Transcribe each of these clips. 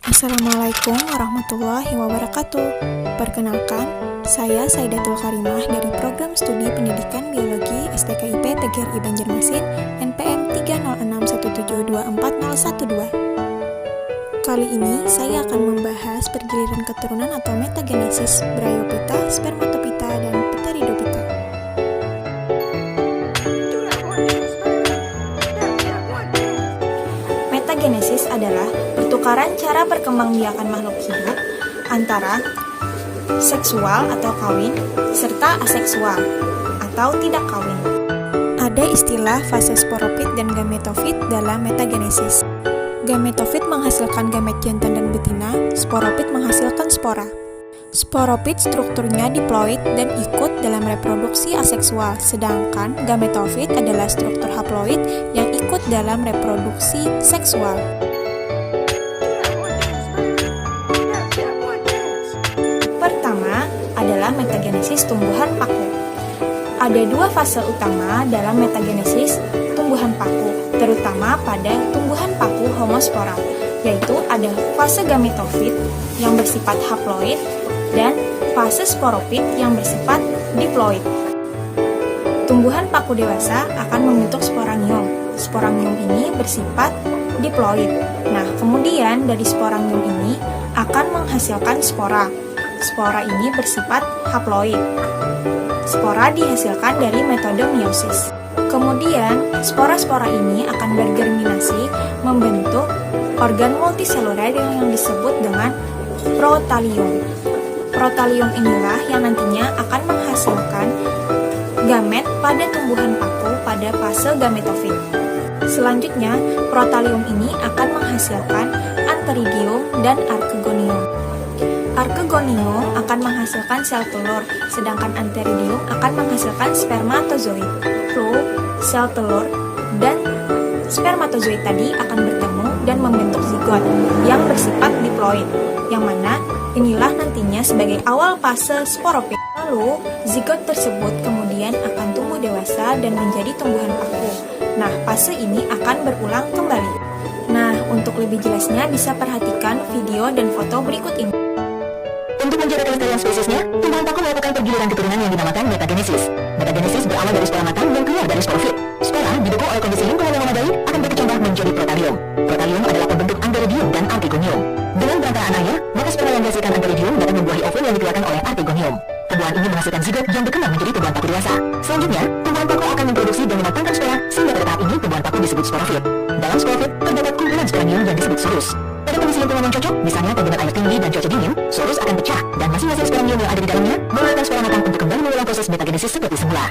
Assalamualaikum warahmatullahi wabarakatuh. Perkenalkan, saya Saidatul Karimah dari Program Studi Pendidikan Biologi STKIP PGRI Banjarmasin NPM 30617240112. Kali ini saya akan membahas pergiliran keturunan atau metagenesis Bryophyta, Spermatophyta, dan Pteridophyta. Metagenesis adalah pertukaran cara perkembangbiakan makhluk hidup antara seksual atau kawin serta aseksual atau tidak kawin. Ada istilah fase sporopit dan gametofit dalam metagenesis. Gametofit menghasilkan gamet jantan dan betina, sporopit menghasilkan spora. Sporopit strukturnya diploid dan ikut dalam reproduksi aseksual, sedangkan gametofit adalah struktur haploid yang ikut dalam reproduksi seksual. Pertama adalah metagenesis tumbuhan paku. Ada dua fase utama dalam metagenesis tumbuhan paku, terutama pada tumbuhan paku homospora, yaitu ada fase gametofit yang bersifat haploid dan fase sporopit yang bersifat diploid. Tumbuhan paku dewasa akan membentuk sporangium. Sporangium ini bersifat diploid. Nah, kemudian dari sporangium ini akan menghasilkan spora. Spora ini bersifat haploid. Spora dihasilkan dari metode meiosis. Kemudian, spora-spora ini akan bergerminasi membentuk organ multiseluler yang disebut dengan protalium. Protalium inilah yang nantinya akan menghasilkan gamet pada tumbuhan paku pada fase gametofit. Selanjutnya, protalium ini akan menghasilkan antheridium dan archegonium. Archegonium akan menghasilkan sel telur, sedangkan antheridium akan menghasilkan spermatozoid. Lalu, sel telur dan spermatozoid tadi akan bertemu dan membentuk zigot yang bersifat diploid, yang mana inilah nantinya sebagai awal fase sporopit. Lalu, zigot tersebut kemudian akan tumbuh dewasa dan menjadi tumbuhan paku. Nah, fase ini akan berulang kembali. Nah, untuk lebih jelasnya bisa perhatikan video dan foto berikut ini. Untuk menjaga kelestarian spesiesnya, tumbuhan paku melakukan pergiliran keturunan yang dinamakan metagenesis. Metagenesis berawal dari spora matang yang keluar dari sporofit. Spora, didukung oleh kondisi lingkungan yang memadai, akan berkecambah menjadi protalium. Protalium adalah pembentuk antheridium dan archegonium. Dengan perantaraan air, maka spora yang dihasilkan antheridium dapat membuahi ovum yang dikeluarkan oleh archegonium. Tumbuhan ini menghasilkan zigot yang berkembang menjadi tumbuhan paku dewasa. Selanjutnya, tumbuhan paku akan memproduksi dan mematangkan spora, sehingga pada tahap ini tumbuhan paku disebut sporofit. Dalam sporofit, terdapat kumpulan sporangium yang disebut sorus. Pada kondisi lingkungan yang cocok, misalnya dengan air tinggi dan cuaca dingin, sorus akan pecah dan masing-masing sporangium yang ada di dalamnya mengeluarkan spora matang untuk kembali mengulang proses metagenesis seperti semula.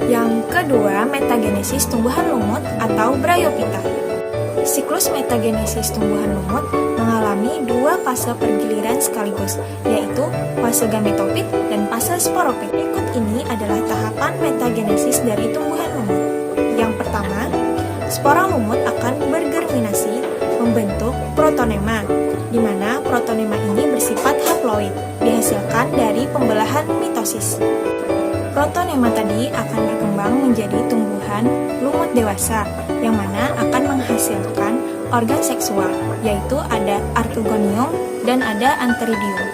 Yang kedua, metagenesis tumbuhan lumut atau Bryophyta. Siklus metagenesis tumbuhan lumut mengalami dua fase pergiliran sekaligus, yaitu fase gametofit dan fase sporopit. Berikut ini adalah tahapan metagenesis dari tumbuhan lumut. Yang pertama, spora lumut akan bergerminasi membentuk protonema, di mana protonema ini bersifat haploid, dihasilkan dari pembelahan mitosis. Protonema tadi akan berkembang menjadi tumbuhan lumut dewasa, yang mana akan menghasilkan organ seksual, yaitu ada archegonium dan ada antheridium.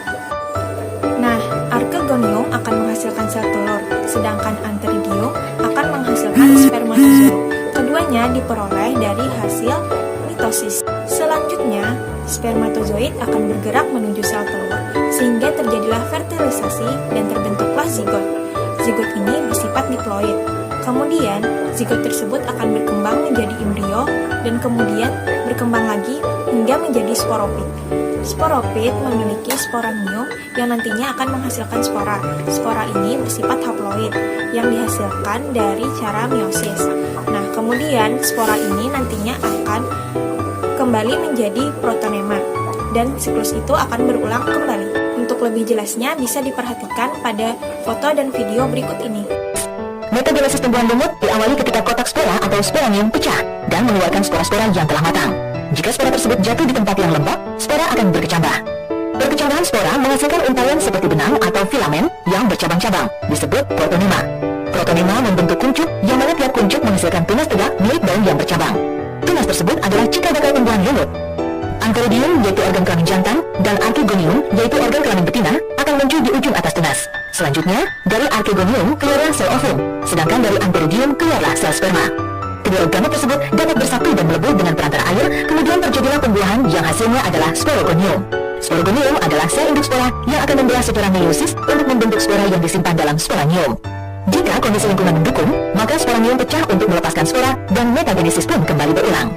Nah, archegonium akan menghasilkan sel telur, sedangkan antheridium akan menghasilkan spermatozoid. Keduanya diperoleh dari hasil mitosis. Selanjutnya, spermatozoid akan bergerak menuju sel telur, sehingga terjadilah fertilisasi dan terbentuklah zigot. Zigot ini bersifat diploid. Kemudian, zigot tersebut akan berkembang menjadi embrio dan kemudian berkembang lagi hingga menjadi sporopit. Sporopit memiliki sporangium yang nantinya akan menghasilkan spora. Spora ini bersifat haploid yang dihasilkan dari cara meiosis. Nah, kemudian spora ini nantinya akan kembali menjadi protonema dan siklus itu akan berulang kembali. Untuk lebih jelasnya bisa diperhatikan pada foto dan video berikut ini. Metagenesis tumbuhan lumut diawali ketika kotak spora atau sporangium pecah dan mengeluarkan spora-spora yang telah matang. Jika spora tersebut jatuh di tempat yang lembab, spora akan berkecambah. Perkecambahan spora menghasilkan untayan seperti benang atau filamen yang bercabang-cabang, disebut protonema. Protonema membentuk kuncup yang mana tiap kuncup menghasilkan tunas tegak milik daun yang bercabang. Tunas tersebut adalah cikal bakal tumbuhan lumut. Antheridium yaitu organ kelamin jantan dan Archegonium yaitu organ kelamin betina akan muncul di ujung atas tunas. Selanjutnya, dari Archegonium keluarlah sel ovum, sedangkan dari Antheridium keluarlah sel sperma. Kedua organ tersebut dapat bersatu dan melebur dengan perantara air, kemudian terjadilah pembuahan yang hasilnya adalah sporogonium. Sporogonium adalah sel induk spora yang akan membelah secara meiosis untuk membentuk spora yang disimpan dalam sporanium. Jika kondisi lingkungan mendukung, maka sporanium pecah untuk melepaskan spora dan metagenesis pun kembali berulang.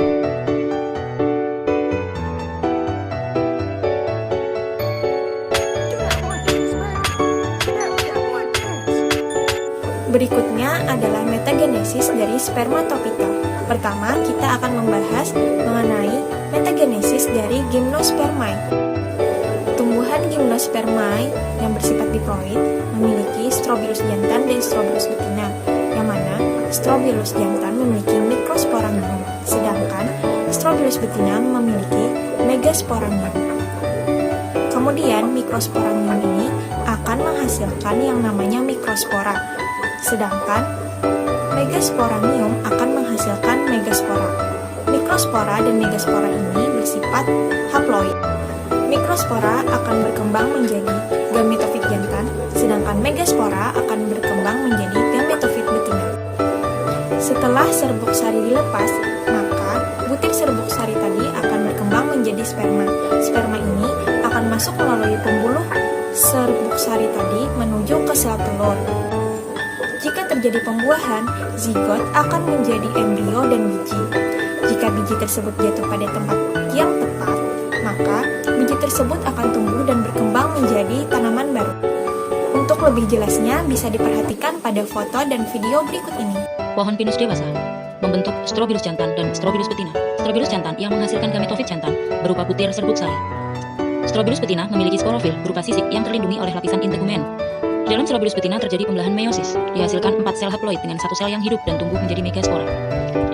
Berikutnya adalah metagenesis dari spermatopita. Pertama, kita akan membahas mengenai metagenesis dari gymnospermae. Tumbuhan gymnospermae yang bersifat diploid memiliki strobilus jantan dan strobilus betina, yang mana strobilus jantan memiliki mikrosporangium, sedangkan strobilus betina memiliki megasporangium. Kemudian mikrosporangium ini akan menghasilkan yang namanya mikrospora, sedangkan megasporangium akan menghasilkan megaspora. Mikrospora dan megaspora ini bersifat haploid. Mikrospora akan berkembang menjadi gametofit jantan, sedangkan megaspora akan berkembang menjadi gametofit betina. Setelah serbuk sari dilepas, maka butir serbuk sari tadi akan berkembang menjadi sperma. Sperma ini akan masuk melalui pembuluh serbuk sari tadi menuju ke sel telur. Jika terjadi pembuahan, zigot akan menjadi embrio dan biji. Jika biji tersebut jatuh pada tempat yang tepat, maka biji tersebut akan tumbuh dan berkembang menjadi tanaman baru. Untuk lebih jelasnya bisa diperhatikan pada foto dan video berikut ini. Pohon pinus dewasa membentuk strobilus jantan dan strobilus betina. Strobilus jantan yang menghasilkan gametofit jantan berupa butir serbuk sari. Strobilus betina memiliki sporofil berupa sisik yang terlindungi oleh lapisan integumen. Di dalam strobilus betina terjadi pembelahan meiosis, dihasilkan 4 sel haploid dengan 1 sel yang hidup dan tumbuh menjadi megaspora.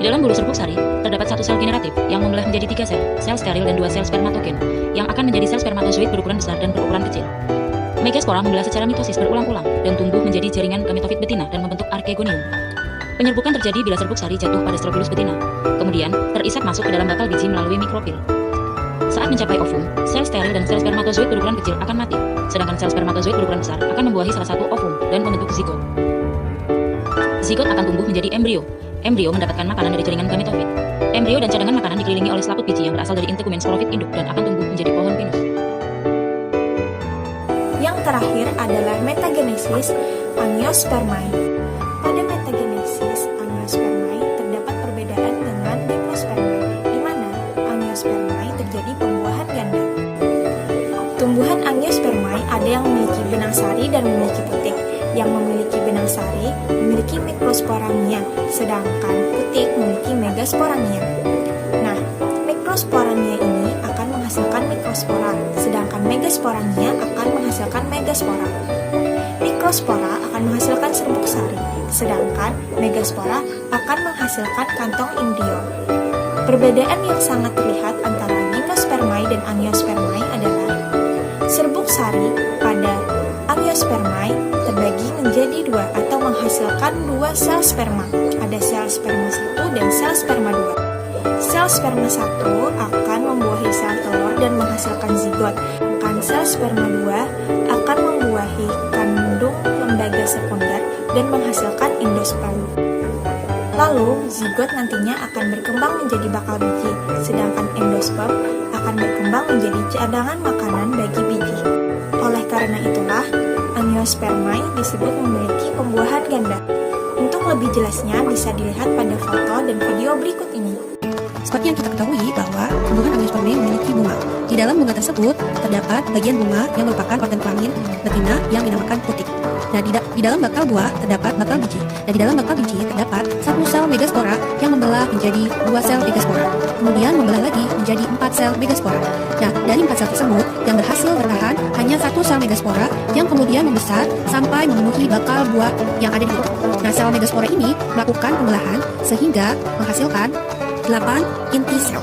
Di dalam bulu serbuk sari, terdapat 1 sel generatif yang membelah menjadi 3 sel steril dan 2 sel spermatogen, yang akan menjadi sel spermatozoid berukuran besar dan berukuran kecil. Megaspora membelah secara mitosis berulang-ulang dan tumbuh menjadi jaringan gametofit betina dan membentuk archegonium. Penyerbukan terjadi bila serbuk sari jatuh pada strobilus betina, kemudian terisap masuk ke dalam bakal biji melalui mikropil. Saat mencapai ovum, sel steril dan sel spermatozoid berukuran kecil akan mati, sedangkan sel spermatozoid berukuran besar akan membuahi salah satu ovum dan membentuk zigot. Zigot akan tumbuh menjadi embrio. Embrio mendapatkan makanan dari jaringan gametofit. Embrio dan cadangan makanan dikelilingi oleh selaput biji yang berasal dari integumen sporofit induk dan akan tumbuh menjadi pohon pinus. Yang terakhir adalah metagenesis angiospermae. Pada metagenesis angiospermae terdapat perbedaan dengan gymnospermae, di mana angiospermae terjadi pembuahan ganda. Tumbuhan angiospermae ada yang memiliki benang sari dan memiliki putik. Yang memiliki benang sari memiliki mikrosporangia, sedangkan putik memiliki megasporangia. Nah, mikrosporangia ini akan menghasilkan mikrospora, sedangkan megasporangia akan menghasilkan megaspora. Mikrospora akan menghasilkan serbuk sari, sedangkan megaspora akan menghasilkan kantong embrio. Perbedaan yang sangat terlihat antara gymnospermae dan angiospermae adalah serbuk sari pada angiospermae terbagi menjadi 2 atau menghasilkan 2 sel sperma. Ada sel sperma 1 dan sel sperma 2. Sel sperma 1 akan membuahi sel telur dan menghasilkan zigot. Sedangkan sel sperma 2 akan membuahi kandung lembaga sekunder dan menghasilkan endosperm. Lalu, zigot nantinya akan berkembang menjadi bakal biji, sedangkan endosperm akan berkembang menjadi cadangan makanan bagi biji. Oleh karena itulah, angiospermae disebut memiliki pembuahan ganda. Untuk lebih jelasnya bisa dilihat pada foto dan video berikut ini. Seperti yang kita ketahui bahwa tumbuhan angiospermae memiliki bunga. Di dalam bunga tersebut terdapat bagian bunga yang merupakan organ kelamin betina yang dinamakan putik. Nah, di dalam bakal buah terdapat bakal biji. Dan di dalam bakal biji terdapat 1 sel megaspora yang membelah menjadi 2 sel megaspora. Kemudian membelah lagi menjadi 4 sel megaspora. Nah, dari 4 sel tersebut yang berhasil bertahan hanya 1 sel megaspora yang kemudian membesar sampai memenuhi bakal buah yang ada di situ. Nah, sel megaspora ini melakukan pembelahan sehingga menghasilkan 8 inti sel.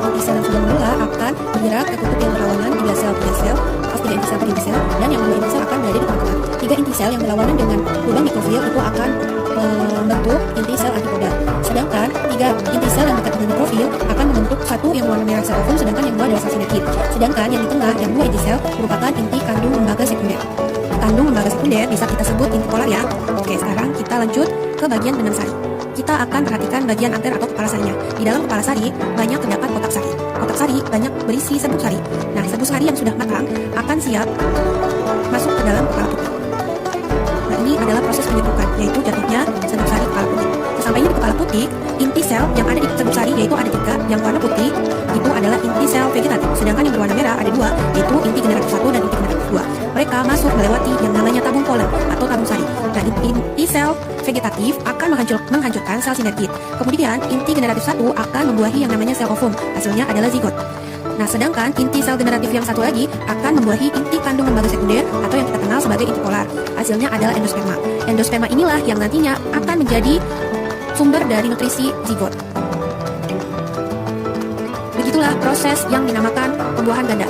Inti sel yang sudah membelah akan bergerak ke kutub yang berlawanan 3 sel 3 sel 3 inti sel per inti sel, dan yang 2 inti sel akan berada di tengah-tengah. 3 inti sel yang berlawanan dengan lubang mikrofil itu akan membentuk inti sel antipoda. Sedangkan 3 inti sel yang dekat dengan mikrofil akan membentuk satu yang berwarna merah sel ovum, sedangkan yang dua adalah sel sinergit. Sedangkan yang di tengah yang 2 inti sel merupakan inti kandung lembaga sekunder. Kandung lembaga sekunder bisa kita sebut inti polar ya. Oke, sekarang kita lanjut ke bagian benang sari. Kita akan perhatikan bagian anter atau kepala sarinya. Di dalam kepala sari banyak terdapat kotak sari. Kotak sari banyak berisi serbuk sari. Nah, serbuk sari yang sudah matang akan siap masuk ke dalam kepala putih. Nah, ini adalah proses penyerbukan, yaitu jatuhnya serbuk sari kepala putih. Sesampainya di kepala putih, inti sel yang ada di serbuk sari yaitu ada 3. Yang warna putih itu adalah inti sel vegetatif, sedangkan yang berwarna merah ada 2, yaitu inti generatif 1 dan inti generatif 2. Mereka masuk melewati yang namanya tabung polen atau tabung sari. Nah, inti sel vegetatif akan menghancurkan sel sinergit. Kemudian inti generatif 1 akan membuahi yang namanya sel ovum. Hasilnya adalah zigot. Nah, sedangkan inti sel generatif yang satu lagi akan membuahi inti kandung lembaga sekunder atau yang kita kenal sebagai inti polar. Hasilnya adalah endosperma. Endosperma inilah yang nantinya akan menjadi sumber dari nutrisi zigot. Begitulah proses yang dinamakan pembuahan ganda.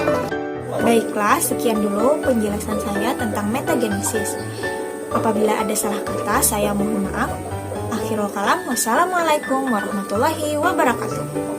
Baiklah, sekian dulu penjelasan saya tentang metagenesis. Apabila ada salah kata, saya mohon maaf. Akhirul kalam, wassalamualaikum warahmatullahi wabarakatuh.